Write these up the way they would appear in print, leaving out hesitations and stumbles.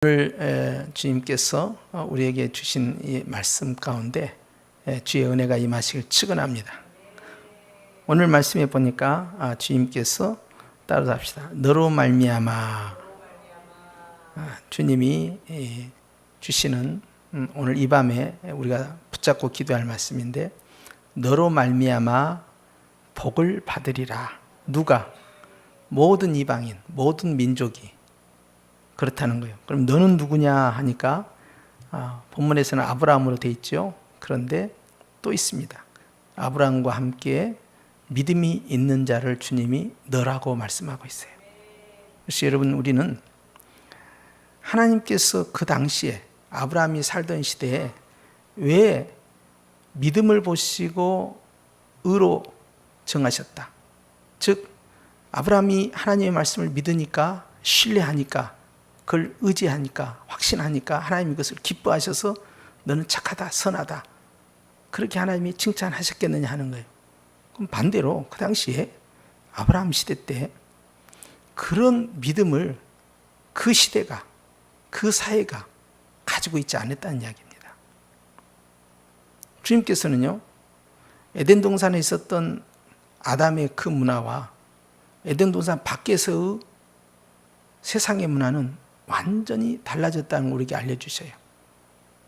오늘 주님께서 우리에게 주신 이 말씀 가운데 주의 은혜가 임하시길 축원합니다. 오늘 말씀에 보니까 주님께서 따라서 합시다. 너로 말미암아. 주님이 주시는 오늘 이 밤에 우리가 붙잡고 기도할 말씀인데, 너로 말미암아 복을 받으리라. 누가? 모든 이방인, 모든 민족이 그렇다는 거예요. 그럼 너는 누구냐 하니까 본문에서는 아브라함으로 되어 있죠. 그런데 또 있습니다. 아브라함과 함께 믿음이 있는 자를 주님이 너라고 말씀하고 있어요. 그래서 여러분, 우리는 하나님께서 그 당시에 아브라함이 살던 시대에 왜 믿음을 보시고 의로 정하셨다. 즉 아브라함이 하나님의 말씀을 믿으니까, 신뢰하니까, 그걸 의지하니까, 확신하니까 하나님이 그것을 기뻐하셔서 너는 착하다, 선하다, 그렇게 하나님이 칭찬하셨겠느냐 하는 거예요. 그럼 반대로 그 당시에 아브라함 시대 때 그런 믿음을 그 시대가, 그 사회가 가지고 있지 않았다는 이야기입니다. 주님께서는요, 에덴 동산에 있었던 아담의 그 문화와 에덴 동산 밖에서의 세상의 문화는 완전히 달라졌다는 걸 우리에게 알려주셔요.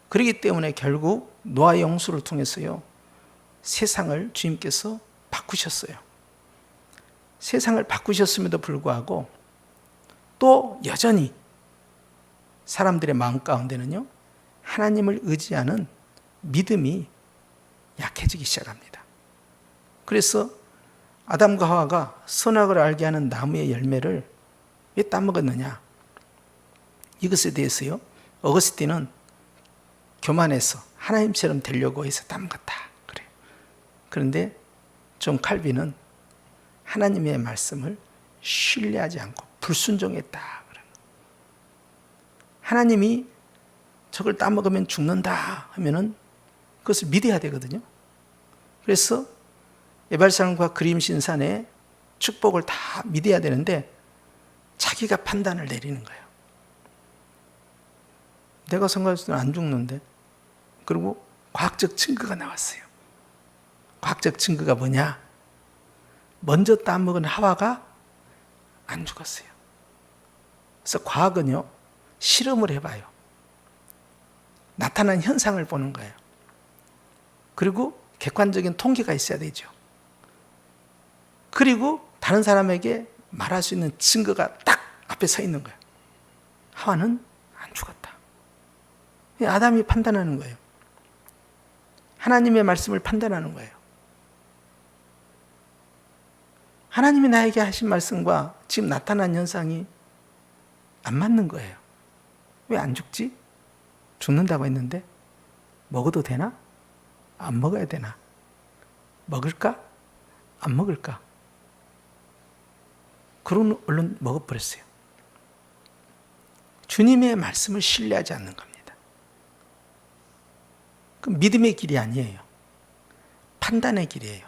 그렇기 때문에 결국 노아의 홍수를 통해서요, 세상을 주님께서 바꾸셨어요. 세상을 바꾸셨음에도 불구하고 또 여전히 사람들의 마음 가운데는요, 하나님을 의지하는 믿음이 약해지기 시작합니다. 그래서 아담과 하와가 선악을 알게 하는 나무의 열매를 왜 따먹었느냐? 이것에 대해서요, 어거스틴은 교만해서 하나님처럼 되려고 해서 따먹었다 그래요. 그런데 존 칼빈은 하나님의 말씀을 신뢰하지 않고 불순종했다 그래요. 하나님이 저걸 따먹으면 죽는다 하면은 그것을 믿어야 되거든요. 그래서 에발산과 그림신산의 축복을 다 믿어야 되는데 자기가 판단을 내리는 거예요. 내가 생각했을 때는 안 죽는데. 그리고 과학적 증거가 나왔어요. 과학적 증거가 뭐냐? 먼저 따먹은 하와가 안 죽었어요. 그래서 과학은요, 실험을 해봐요. 나타난 현상을 보는 거예요. 그리고 객관적인 통계가 있어야 되죠. 그리고 다른 사람에게 말할 수 있는 증거가 딱 앞에 서 있는 거예요. 하와는 안 죽었다. 아담이 판단하는 거예요. 하나님의 말씀을 판단하는 거예요. 하나님이 나에게 하신 말씀과 지금 나타난 현상이 안 맞는 거예요. 왜 안 죽지? 죽는다고 했는데 먹어도 되나? 안 먹어야 되나? 먹을까? 안 먹을까? 그러고 얼른 먹어버렸어요. 주님의 말씀을 신뢰하지 않는 겁니다. 그 믿음의 길이 아니에요. 판단의 길이에요.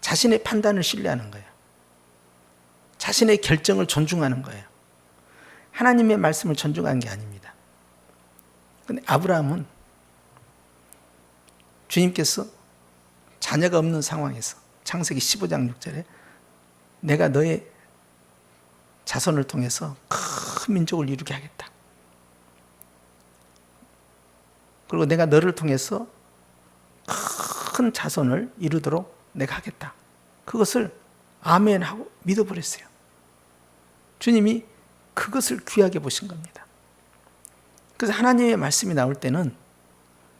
자신의 판단을 신뢰하는 거예요. 자신의 결정을 존중하는 거예요. 하나님의 말씀을 존중하는 게 아닙니다. 그런데 아브라함은 주님께서 자녀가 없는 상황에서 창세기 15장 6절에 내가 너의 자손을 통해서 큰 민족을 이루게 하겠다. 그리고 내가 너를 통해서 큰 자손을 이루도록 내가 하겠다. 그것을 아멘 하고 믿어버렸어요. 주님이 그것을 귀하게 보신 겁니다. 그래서 하나님의 말씀이 나올 때는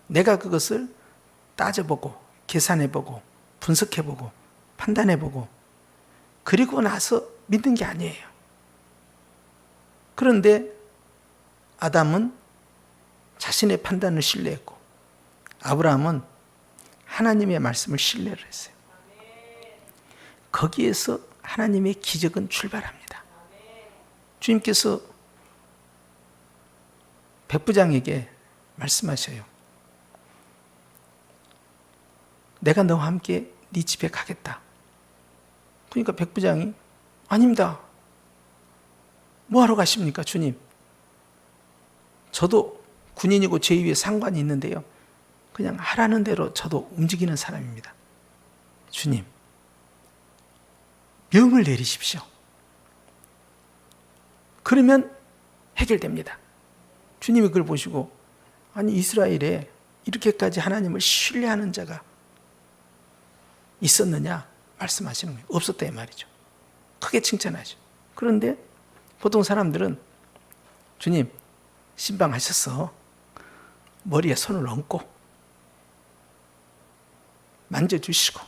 내가 그것을 따져보고 계산해보고 분석해보고 판단해보고 그리고 나서 믿는 게 아니에요. 그런데 아담은 자신의 판단을 신뢰했고 아브라함은 하나님의 말씀을 신뢰를 했어요. 거기에서 하나님의 기적은 출발합니다. 주님께서 백부장에게 말씀하셔요. 내가 너와 함께 네 집에 가겠다. 그러니까 백부장이 아닙니다. 뭐 하러 가십니까, 주님? 저도 군인이고 제 위에 상관이 있는데요. 그냥 하라는 대로 저도 움직이는 사람입니다. 주님, 명을 내리십시오. 그러면 해결됩니다. 주님이 그걸 보시고, 아니 이스라엘에 이렇게까지 하나님을 신뢰하는 자가 있었느냐 말씀하시는 거예요. 없었다 이 말이죠. 크게 칭찬하죠. 그런데 보통 사람들은 주님 신방하셨어. 머리에 손을 얹고 만져주시고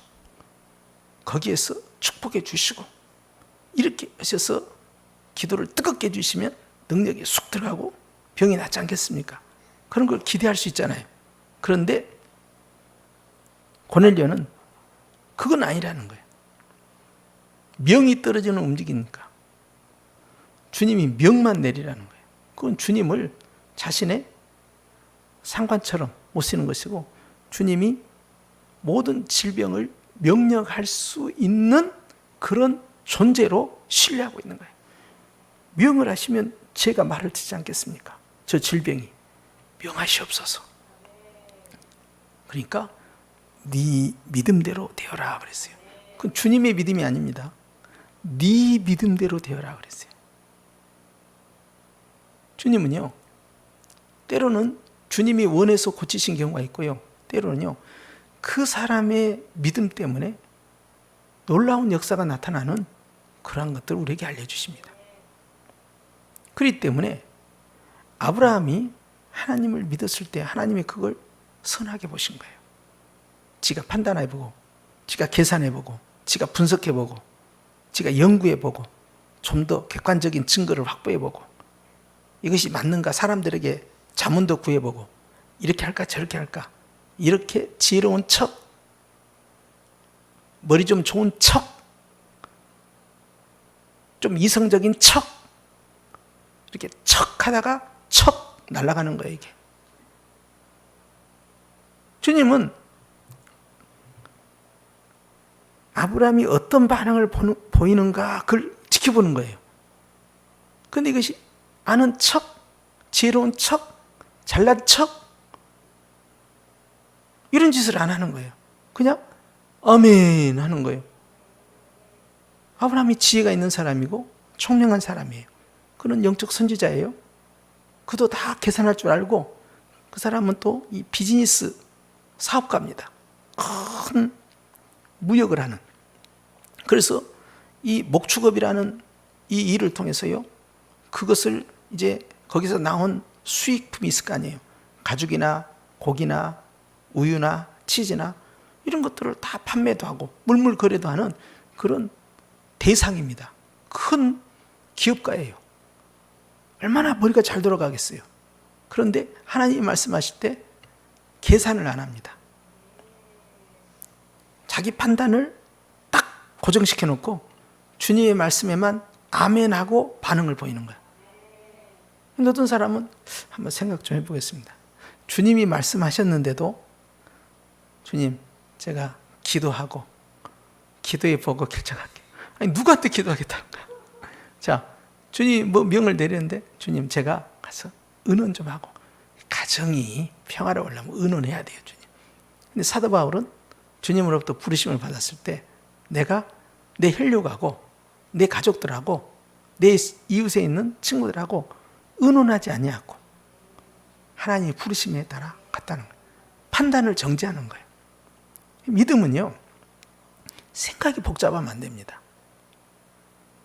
거기에서 축복해 주시고 이렇게 하셔서 기도를 뜨겁게 해주시면 능력이 쑥 들어가고 병이 낫지 않겠습니까? 그런 걸 기대할 수 있잖아요. 그런데 고넬료는 그건 아니라는 거예요. 명이 떨어지는 움직이니까 주님이 명만 내리라는 거예요. 그건 주님을 자신의 상관처럼 모시는 것이고 주님이 모든 질병을 명령할 수 있는 그런 존재로 신뢰하고 있는 거예요. 명을 하시면 제가 말을 듣지 않겠습니까? 저 질병이 명하시옵소서. 그러니까 네 믿음대로 되어라 그랬어요. 그건 주님의 믿음이 아닙니다. 네 믿음대로 되어라 그랬어요. 주님은요, 때로는 주님이 원해서 고치신 경우가 있고요. 때로는요, 그 사람의 믿음 때문에 놀라운 역사가 나타나는 그러한 것들을 우리에게 알려주십니다. 그렇기 때문에 아브라함이 하나님을 믿었을 때 하나님이 그걸 선하게 보신 거예요. 지가 판단해보고, 지가 계산해보고, 지가 분석해보고, 지가 연구해보고, 좀 더 객관적인 증거를 확보해보고, 이것이 맞는가 사람들에게 자문도 구해보고, 이렇게 할까 저렇게 할까, 이렇게 지혜로운 척, 머리 좀 좋은 척, 좀 이성적인 척, 이렇게 척 하다가 척 날아가는 거예요, 이게. 주님은 아브라함이 어떤 반응을 보이는가 그걸 지켜보는 거예요. 그런데 이것이 아는 척, 지혜로운 척, 잘난 척 이런 짓을 안 하는 거예요. 그냥 아멘 하는 거예요. 아브라함이 지혜가 있는 사람이고 총명한 사람이에요. 그는 영적 선지자예요. 그도 다 계산할 줄 알고 그 사람은 또 이 비즈니스 사업가입니다. 큰 무역을 하는. 그래서 이 목축업이라는 이 일을 통해서요, 그것을 이제 거기서 나온 수익품이 있을 거 아니에요. 가죽이나 고기나 우유나 치즈나 이런 것들을 다 판매도 하고 물물 거래도 하는 그런 대상입니다. 큰 기업가예요. 얼마나 머리가 잘 돌아가겠어요. 그런데 하나님이 말씀하실 때 계산을 안 합니다. 자기 판단을 딱 고정시켜 놓고 주님의 말씀에만 아멘하고 반응을 보이는 거예요. 근데 어떤 사람은 한번 생각 좀 해보겠습니다. 주님이 말씀하셨는데도 주님 제가 기도하고 기도해 보고 결정할게요. 아니 누구한테 기도하겠다는 거야. 자, 주님 뭐 명을 내렸는데 주님 제가 가서 의논 좀 하고 가정이 평화로우려면 의논해야 돼요, 주님. 근데 사도 바울은 주님으로부터 부르심을 받았을 때 내가 내 혈육하고 내 가족들하고 내 이웃에 있는 친구들하고 의논하지 아니하고 하나님의 부르심에 따라 갔다는 거예요. 판단을 정지하는 거예요. 믿음은요, 생각이 복잡하면 안 됩니다.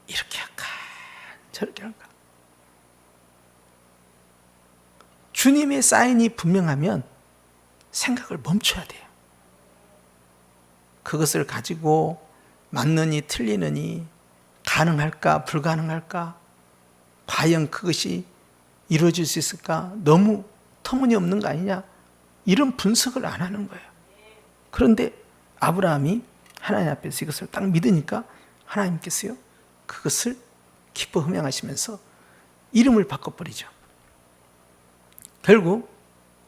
이렇게 할까 저렇게 할까. 주님의 사인이 분명하면 생각을 멈춰야 돼요. 그것을 가지고 맞느니 틀리느니 가능할까 불가능할까 과연 그것이 이루어질 수 있을까 너무 터무니없는 거 아니냐 이런 분석을 안 하는 거예요. 그런데 아브라함이 하나님 앞에서 이것을 딱 믿으니까 하나님께서요 그것을 기뻐 흠양하시면서 이름을 바꿔버리죠. 결국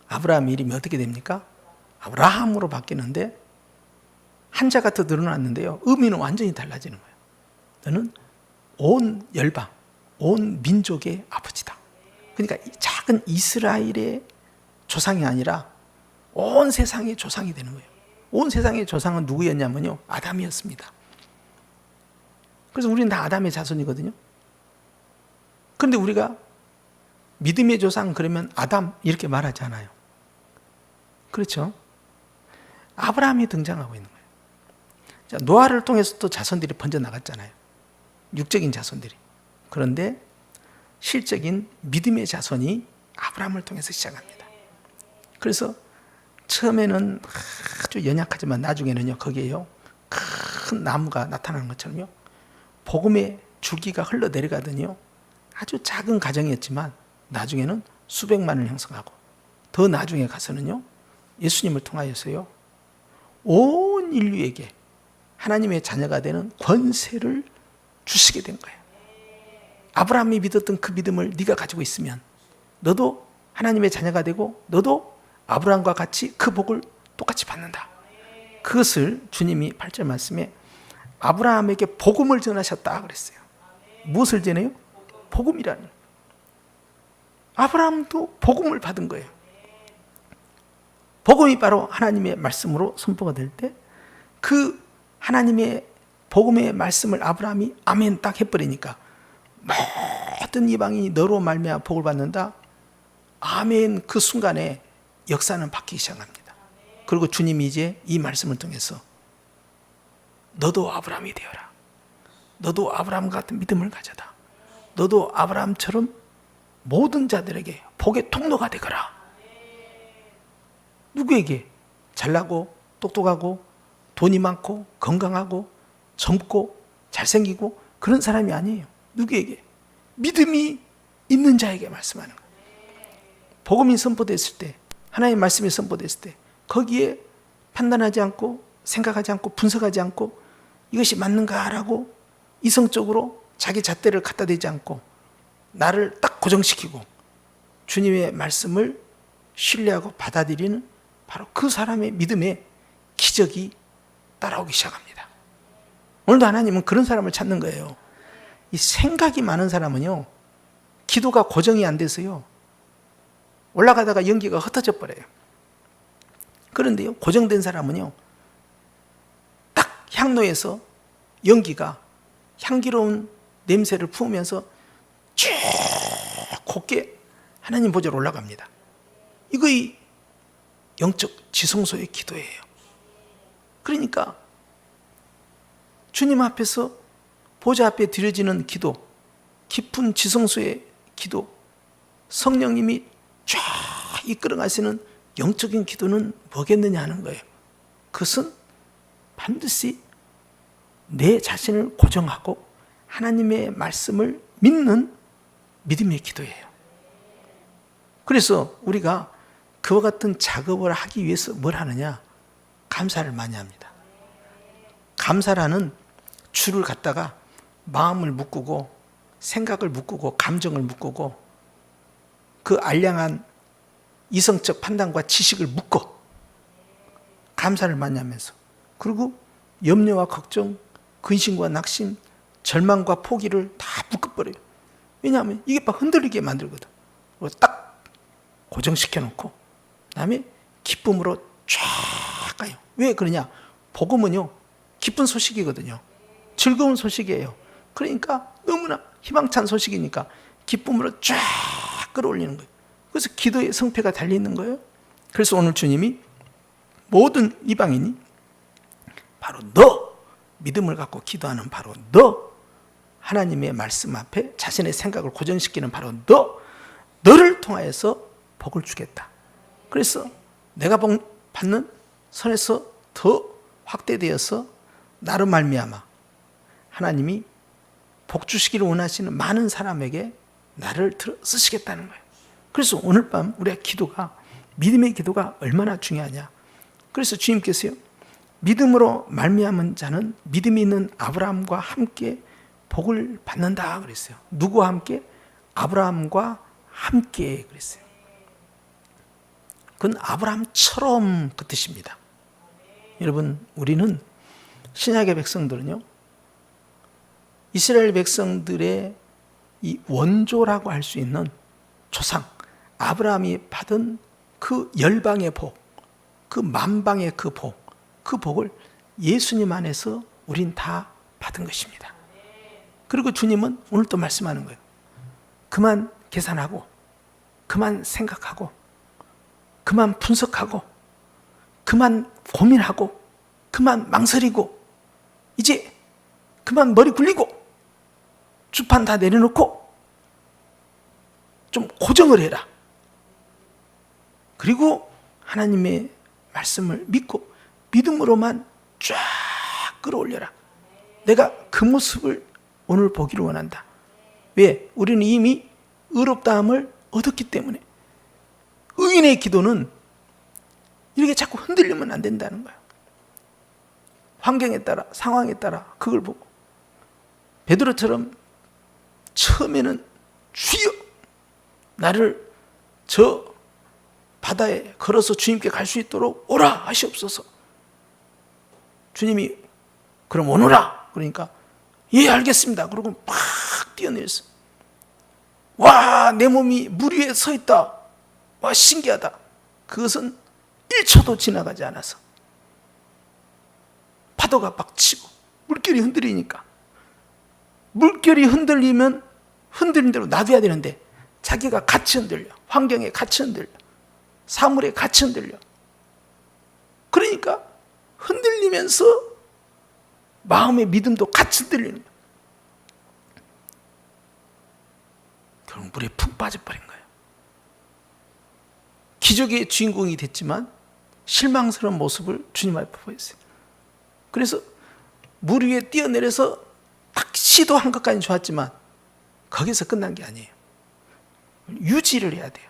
아브라함 이름이 어떻게 됩니까? 아브라함으로 바뀌는데 한자가 더 늘어났는데요, 의미는 완전히 달라지는 거예요. 너는 온 열방, 온 민족의 아버지다. 그러니까 작은 이스라엘의 조상이 아니라 온 세상의 조상이 되는 거예요. 온 세상의 조상은 누구였냐면요, 아담이었습니다. 그래서 우리는 다 아담의 자손이거든요. 그런데 우리가 믿음의 조상 그러면 아담 이렇게 말하지 않아요. 그렇죠? 아브라함이 등장하고 있는 거예요. 자, 노아를 통해서 또 자손들이 번져나갔잖아요. 육적인 자손들이. 그런데 실적인 믿음의 자손이 아브라함을 통해서 시작합니다. 그래서 처음에는 아주 연약하지만 나중에는요, 거기에요, 큰 나무가 나타나는 것처럼요, 복음의 줄기가 흘러내려가더니요, 아주 작은 가정이었지만 나중에는 수백만을 형성하고, 더 나중에 가서는요, 예수님을 통하여서요, 온 인류에게 하나님의 자녀가 되는 권세를 주시게 된 거예요. 아브라함이 믿었던 그 믿음을 네가 가지고 있으면 너도 하나님의 자녀가 되고 너도 아브라함과 같이 그 복을 똑같이 받는다. 그것을 주님이 8절 말씀에 아브라함에게 복음을 전하셨다 그랬어요. 무엇을 전해요? 복음이라는. 아브라함도 복음을 받은 거예요. 복음이 바로 하나님의 말씀으로 선포가 될 때 그 하나님의 복음의 말씀을 아브라함이 아멘 딱 해버리니까 모든 이방인이 너로 말미암아 복을 받는다. 아멘. 그 순간에 역사는 바뀌기 시작합니다. 그리고 주님이 이제 이 말씀을 통해서 너도 아브라함이 되어라. 너도 아브라함 같은 믿음을 가져다. 너도 아브라함처럼 모든 자들에게 복의 통로가 되거라. 누구에게? 잘나고 똑똑하고 돈이 많고 건강하고 젊고 잘생기고 그런 사람이 아니에요. 누구에게? 믿음이 있는 자에게 말씀하는 거예요. 복음이 선포됐을 때, 하나님의 말씀이 선포됐을 때 거기에 판단하지 않고 생각하지 않고 분석하지 않고 이것이 맞는가라고 이성적으로 자기 잣대를 갖다 대지 않고 나를 딱 고정시키고 주님의 말씀을 신뢰하고 받아들이는 바로 그 사람의 믿음의 기적이 따라오기 시작합니다. 오늘도 하나님은 그런 사람을 찾는 거예요. 이 생각이 많은 사람은요, 기도가 고정이 안 돼서요, 올라가다가 연기가 흩어져 버려요. 그런데요, 고정된 사람은요, 딱 향로에서 연기가 향기로운 냄새를 품으면서 쭉 곱게 하나님 보좌로 올라갑니다. 이거이 영적 지성소의 기도예요. 그러니까 주님 앞에서 보좌 앞에 드려지는 기도, 깊은 지성소의 기도, 성령님이 쫙 이끌어 가시는 영적인 기도는 뭐겠느냐 하는 거예요. 그것은 반드시 내 자신을 고정하고 하나님의 말씀을 믿는 믿음의 기도예요. 그래서 우리가 그와 같은 작업을 하기 위해서 뭘 하느냐? 감사를 많이 합니다. 감사라는 줄을 갖다가 마음을 묶고 생각을 묶고 감정을 묶고 그 알량한 이성적 판단과 지식을 묶어 감사를 많이 하면서, 그리고 염려와 걱정, 근심과 낙심, 절망과 포기를 다 묶어버려요. 왜냐하면 이게 막 흔들리게 만들거든. 딱 고정시켜 놓고 그다음에 기쁨으로 쫙 가요. 왜 그러냐? 복음은요, 기쁜 소식이거든요. 즐거운 소식이에요. 그러니까 너무나 희망찬 소식이니까 기쁨으로 쫙 끌어올리는 거예요. 그래서 기도의 성패가 달려있는 거예요. 그래서 오늘 주님이 모든 이방인이 바로 너, 믿음을 갖고 기도하는 바로 너, 하나님의 말씀 앞에 자신의 생각을 고정시키는 바로 너를 통하여서 복을 주겠다. 그래서 내가 복 받는 선에서 더 확대되어서 나로 말미암아 하나님이 복 주시기를 원하시는 많은 사람에게 나를 쓰시겠다는 거예요. 그래서 오늘 밤 우리의 기도가, 믿음의 기도가 얼마나 중요하냐. 그래서 주님께서요, 믿음으로 말미암은 자는 믿음이 있는 아브라함과 함께 복을 받는다 그랬어요. 누구와 함께? 아브라함과 함께 그랬어요. 그건 아브라함처럼 그 뜻입니다. 여러분, 우리는 신약의 백성들은요, 이스라엘 백성들의 이 원조라고 할 수 있는 조상 아브라함이 받은 그 열방의 복, 그 만방의 그 복을 예수님 안에서 우린 다 받은 것입니다. 그리고 주님은 오늘 또 말씀하는 거예요. 그만 계산하고, 그만 생각하고, 그만 분석하고, 그만 고민하고, 그만 망설이고, 이제 그만 머리 굴리고, 주판 다 내려놓고 좀 고정을 해라. 그리고 하나님의 말씀을 믿고 믿음으로만 쫙 끌어올려라. 내가 그 모습을 오늘 보기를 원한다. 왜? 우리는 이미 의롭다함을 얻었기 때문에. 의인의 기도는 이렇게 자꾸 흔들리면 안 된다는 거야. 환경에 따라, 상황에 따라 그걸 보고. 베드로처럼 처음에는 주여 나를 저 바다에 걸어서 주님께 갈 수 있도록 오라 하시옵소서. 주님이 그럼 오너라 그러니까 예 알겠습니다. 그러고 막 뛰어내렸어. 와, 내 몸이 물 위에 서 있다. 와, 신기하다. 그것은 1초도 지나가지 않아서 파도가 막 치고 물결이 흔들리니까, 물결이 흔들리면 흔들린 대로 놔둬야 되는데 자기가 같이 흔들려. 환경에 같이 흔들려. 사물에 같이 흔들려. 그러니까 흔들리면서 마음의 믿음도 같이 흔들리는 거예요. 결국 물에 푹 빠져버린 거예요. 기적의 주인공이 됐지만 실망스러운 모습을 주님 앞에 보였어요. 그래서 물 위에 뛰어내려서 딱 시도한 것까지는 좋았지만 거기서 끝난 게 아니에요. 유지를 해야 돼요.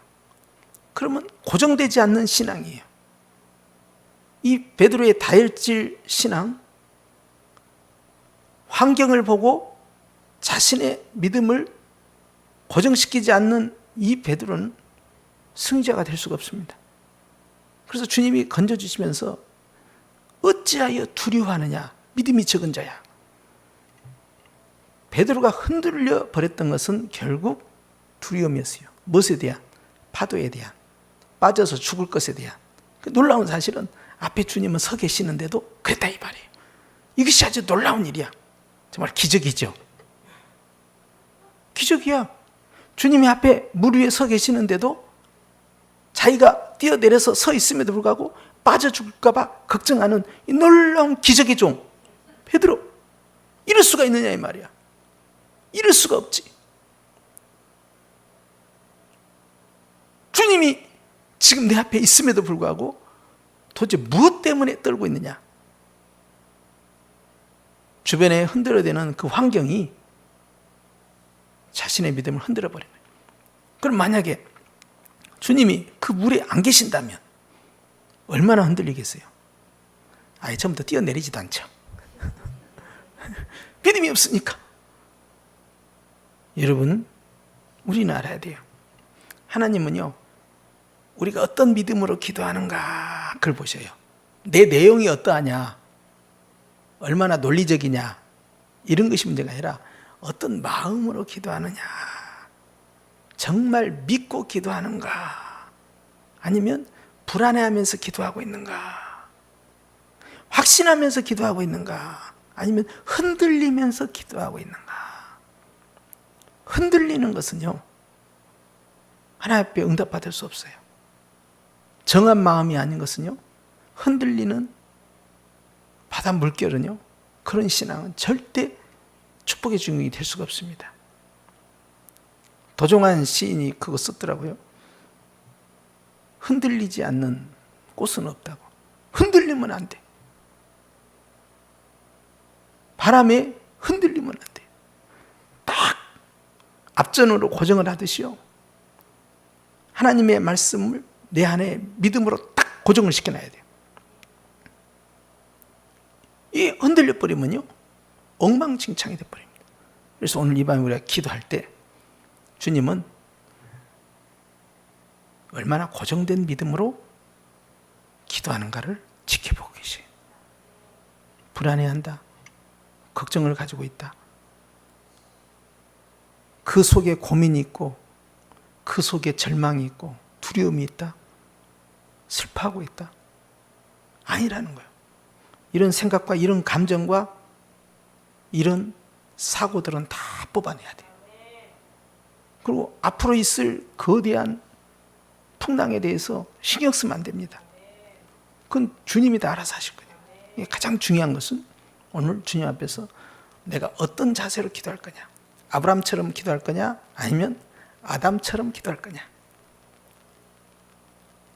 그러면 고정되지 않는 신앙이에요. 이 베드로의 다혈질 신앙, 환경을 보고 자신의 믿음을 고정시키지 않는 이 베드로는 승자가 될 수가 없습니다. 그래서 주님이 건져주시면서 어찌하여 두려워하느냐, 믿음이 적은 자야. 베드로가 흔들려 버렸던 것은 결국 두려움이었어요. 무엇에 대한? 파도에 대한, 빠져서 죽을 것에 대한. 놀라운 사실은 앞에 주님은 서 계시는데도 그랬다 이 말이에요. 이것이 아주 놀라운 일이야. 정말 기적이죠. 기적이야. 주님이 앞에 물 위에 서 계시는데도 자기가 뛰어내려서 서 있음에도 불구하고 빠져 죽을까 봐 걱정하는 이 놀라운 기적의 종 베드로. 이럴 수가 있느냐 이 말이야. 이럴 수가 없지. 주님이 지금 내 앞에 있음에도 불구하고 도대체 무엇 때문에 떨고 있느냐. 주변에 흔들어대는 그 환경이 자신의 믿음을 흔들어버린 거예요. 그럼 만약에 주님이 그 물에 안 계신다면 얼마나 흔들리겠어요? 아예 처음부터 뛰어내리지도 않죠. 믿음이 없으니까. 여러분, 우리는 알아야 돼요. 하나님은요, 우리가 어떤 믿음으로 기도하는가 그걸 보셔요. 내 내용이 어떠하냐, 얼마나 논리적이냐, 이런 것이 문제가 아니라 어떤 마음으로 기도하느냐, 정말 믿고 기도하는가, 아니면 불안해하면서 기도하고 있는가, 확신하면서 기도하고 있는가, 아니면 흔들리면서 기도하고 있는가. 흔들리는 것은요, 하나님 앞에 응답받을 수 없어요. 정한 마음이 아닌 것은요, 흔들리는 바다 물결은요, 그런 신앙은 절대 축복의 주인공이 될 수가 없습니다. 도종환 시인이 그거 썼더라고요. 흔들리지 않는 꽃은 없다고. 흔들리면 안 돼. 바람에 흔들리면 안 돼. 딱 앞전으로 고정을 하듯이요, 하나님의 말씀을 내 안에 믿음으로 딱 고정을 시켜놔야 돼요. 이 흔들려 버리면요, 엉망진창이 돼버립니다. 그래서 오늘 이 밤에 우리가 기도할 때 주님은 얼마나 고정된 믿음으로 기도하는가를 지켜보고 계세요. 불안해한다, 걱정을 가지고 있다, 그 속에 고민이 있고 그 속에 절망이 있고 두려움이 있다? 슬퍼하고 있다? 아니라는 거예요. 이런 생각과 이런 감정과 이런 사고들은 다 뽑아내야 돼요. 그리고 앞으로 있을 거대한 풍랑에 대해서 신경 쓰면 안 됩니다. 그건 주님이 다 알아서 하실 거예요. 가장 중요한 것은 오늘 주님 앞에서 내가 어떤 자세로 기도할 거냐. 아브라함처럼 기도할 거냐, 아니면 아담처럼 기도할 거냐.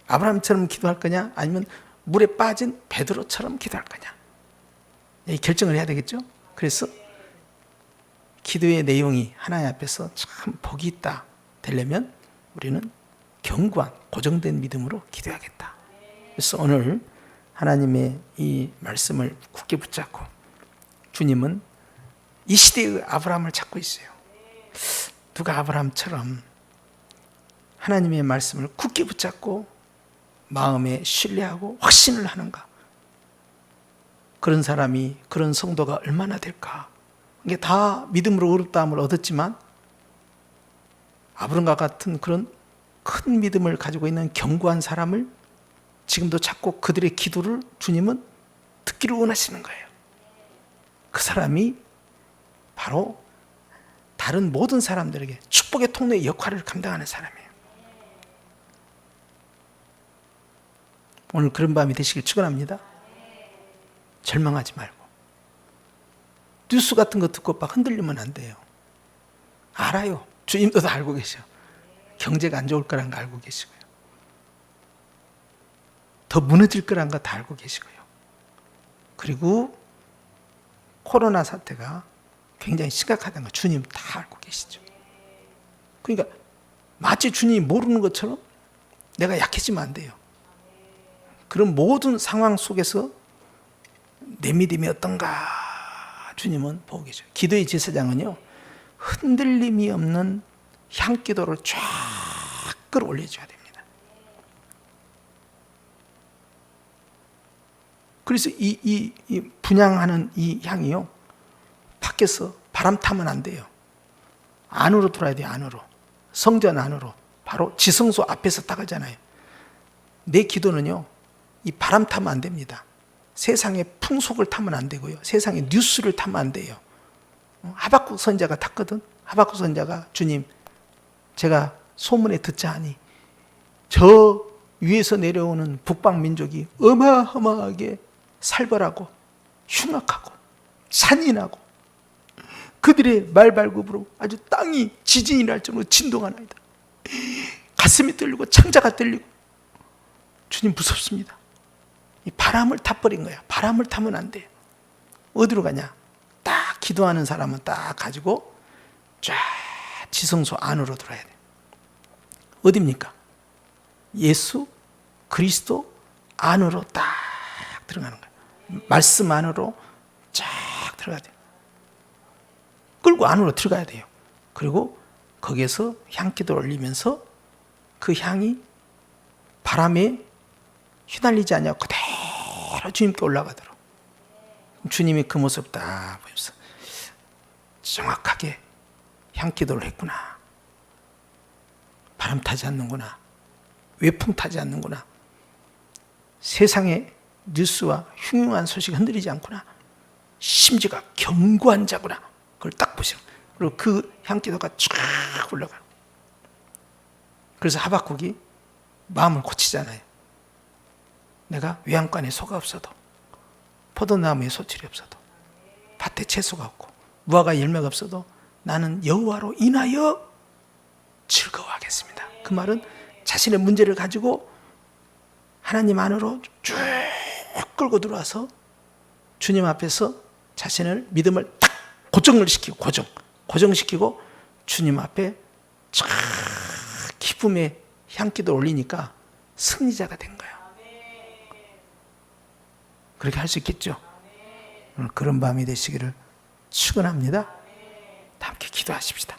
아브라함처럼 기도할 거냐, 아니면 물에 빠진 베드로처럼 기도할 거냐. 결정을 해야 되겠죠. 그래서 기도의 내용이 하나님 앞에서 참 복이 있다 되려면 우리는 견고한 고정된 믿음으로 기도해야겠다. 그래서 오늘 하나님의 이 말씀을 굳게 붙잡고, 주님은 이 시대의 아브라함을 찾고 있어요. 누가 아브라함처럼 하나님의 말씀을 굳게 붙잡고 마음에 신뢰하고 확신을 하는가? 그런 사람이, 그런 성도가 얼마나 될까? 이게 다 믿음으로 의롭다함을 얻었지만 아브라함과 같은 그런 큰 믿음을 가지고 있는 견고한 사람을 지금도 찾고 그들의 기도를 주님은 듣기를 원하시는 거예요. 그 사람이 바로 다른 모든 사람들에게 축복의 통로의 역할을 감당하는 사람이에요. 오늘 그런 밤이 되시길 축원합니다. 절망하지 말고, 뉴스 같은 거 듣고 막 흔들리면 안 돼요. 알아요. 주님도 다 알고 계셔. 경제가 안 좋을 거란 거 알고 계시고요. 더 무너질 거란 거 다 알고 계시고요. 그리고 코로나 사태가 굉장히 심각하다는 거 주님 다 알고 계시죠. 그러니까 마치 주님이 모르는 것처럼 내가 약해지면 안 돼요. 그런 모든 상황 속에서 내 믿음이 어떤가 주님은 보고 계셔요. 기도의 제사장은요, 흔들림이 없는 향기도를 쫙 끌어올려줘야 됩니다. 그래서 이 분향하는 이 향이요, 밖에서 바람 타면 안 돼요. 안으로 들어야 돼요. 안으로. 성전 안으로. 바로 지성소 앞에서 딱 하잖아요. 내 기도는요, 이 바람 타면 안 됩니다. 세상의 풍속을 타면 안 되고요, 세상의 뉴스를 타면 안 돼요. 하박국 선지자가 탔거든. 하박국 선지자가 주님, 제가 소문에 듣자 하니 저 위에서 내려오는 북방 민족이 어마어마하게 살벌하고 흉악하고 잔인하고 그들의 말발굽으로 아주 땅이 지진이 날 정도로 진동가 나이다. 가슴이 떨리고 창자가 떨리고 주님 무섭습니다. 이 바람을 타버린 거야. 바람을 타면 안 돼요. 어디로 가냐? 딱 기도하는 사람은 딱 가지고 쫙 지성소 안으로 들어야 돼. 어디입니까? 예수 그리스도 안으로 딱 들어가는 거야. 말씀 안으로 쫙 들어가야 돼. 끌고 안으로 들어가야 돼요. 그리고 거기에서 향기도를 올리면서 그 향이 바람에 휘날리지 않냐고 그대로 주님께 올라가도록. 주님이 그 모습 딱 보면서 정확하게 향기도를 했구나. 바람 타지 않는구나. 외풍 타지 않는구나. 세상의 뉴스와 흉흉한 소식이 흔들리지 않구나. 심지가 견고한 자구나. 그걸 딱 보시고, 그리고 그 향기도가 쫙 올라가. 그래서 하박국이 마음을 고치잖아요. 내가 외양간에 소가 없어도, 포도나무에 소출이 없어도, 밭에 채소가 없고, 무화과 열매가 없어도 나는 여호와로 인하여 즐거워하겠습니다. 그 말은 자신의 문제를 가지고 하나님 안으로 쭉 끌고 들어와서 주님 앞에서 자신을 믿음을 딱 고정을 시키고, 고정시키고 주님 앞에 쫙 기쁨의 향기도 올리니까 승리자가 된 거예요. 그렇게 할 수 있겠죠? 오늘 그런 밤이 되시기를 축원합니다. 다 함께 기도하십시다.